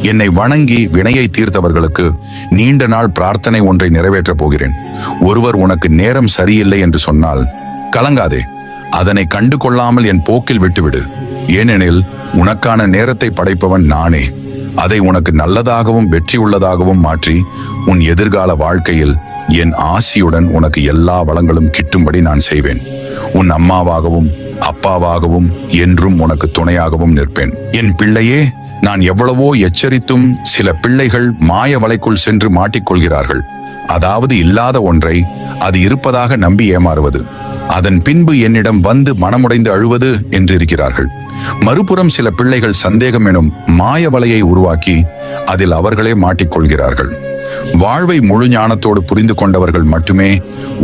என்னை வணங்கி வினையை தீர்த்தவர்களுக்கு நீண்ட நாள் பிரார்த்தனை ஒன்றை நிறைவேற்றப் போகிறேன். ஒருவர் உனக்கு நேரம் சரியில்லை என்று சொன்னால் கலங்காதே, அதனை கண்டு கொள்ளாமல் என் போக்கில் விட்டுவிடு. ஏனெனில் உனக்கான நேரத்தை படைப்பவன் நானே. அதை உனக்கு நல்லதாகவும் வெற்றி உள்ளதாகவும் மாற்றி உன் எதிர்கால வாழ்க்கையில் என் ஆசியுடன் உனக்கு எல்லா வளங்களும் கிட்டும்படி நான் செய்வேன். உன் அம்மாவாகவும் அப்பாவாகவும் என்றும் உனக்கு துணையாகவும் நிற்பேன். என் பிள்ளையே, நான் எவ்வளவோ எச்சரித்தும் சில பிள்ளைகள் மாய வலைக்குள் சென்று மாட்டிக்கொள்கிறார்கள். அதாவது இல்லாத ஒன்றை அது இருப்பதாக நம்பி ஏமாறுவது, அதன் பின்பு என்னிடம் வந்து மனமுடைந்து அழுவது என்று இருக்கிறார்கள். மறுபுறம் சில பிள்ளைகள் சந்தேகம் எனும் மாய வலையை உருவாக்கி அதில் அவர்களே மாட்டிக்கொள்கிறார்கள். வாழ்வை முழு ஞானத்தோடு புரிந்து கொண்டவர்கள் மட்டுமே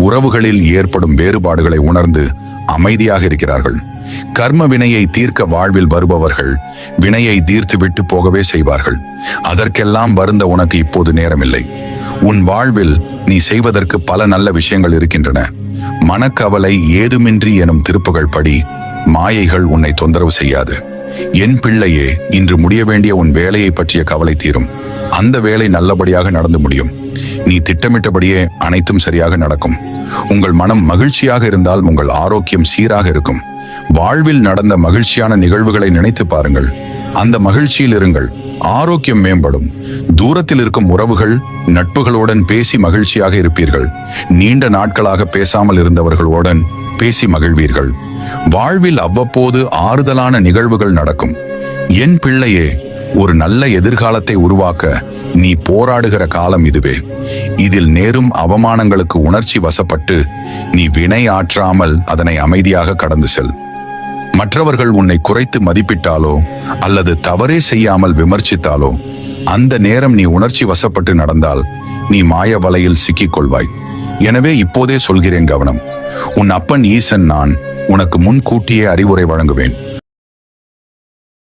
உறவுகளில் ஏற்படும் வேறுபாடுகளை உணர்ந்து அமைதியாக இருக்கிறார்கள். கர்ம வினையை தீர்க்க வாழ்வில் வருபவர்கள் வினையை தீர்த்து விட்டு போகவே செய்வார்கள். அதற்கெல்லாம் வருந்த உனக்கு இப்போது நேரமில்லை. உன் வாழ்வில் நீ செய்வதற்கு பல நல்ல விஷயங்கள் இருக்கின்றன. மனக்கவலை ஏதுமின்றி எனும் திருப்புகள் படி மாயைகள் உன்னை தொந்தரவு செய்யாது. என் பிள்ளையே, இன்று முடிய வேண்டிய உன் வேலையை பற்றிய கவலை தீரும். அந்த வேலை நல்லபடியாக நடந்து முடியும். நீ திட்டமிட்டபடியே அனைத்தும் சரியாக நடக்கும். உங்கள் மனம் மகிழ்ச்சியாக இருந்தால் உங்கள் ஆரோக்கியம் சீராக இருக்கும். வாழ்வில் நடந்த மகிழ்ச்சியான நிகழ்வுகளை நினைத்து பாருங்கள். அந்த மகிழ்ச்சியில் இருங்கள். ஆரோக்கியம் மேம்படும். தூரத்தில் இருக்கும் உறவுகள் நட்புகளுடன் பேசி மகிழ்ச்சியாக இருப்பீர்கள். நீண்ட நாட்களாக பேசாமல் இருந்தவர்களுடன் பேசி மகிழ்வீர்கள். வாழ்வில் அவ்வப்போது ஆறுதலான நிகழ்வுகள் நடக்கும். என் பிள்ளையே, ஒரு நல்ல எதிர்காலத்தை உருவாக்க நீ போராடுகிற காலம் இதுவே. இதில் நேரும் அவமானங்களுக்கு உணர்ச்சி வசப்பட்டு நீ வினை ஆற்றாமல் அதனை அமைதியாக கடந்து செல். மற்றவர்கள் உன்னை குறைத்து மதிப்பிட்டாலோ அல்லது தவறே செய்யாமல் விமர்சித்தாலோ அந்த நேரம் நீ உணர்ச்சி வசப்பட்டு நடந்தால் நீ மாய வலையில் சிக்கிக்கொள்வாய். எனவே இப்போதே சொல்கிறேன், கவனம். உன் அப்பன் ஈசன் நான் உனக்கு முன்கூட்டியே அறிவுரை வழங்குவேன்.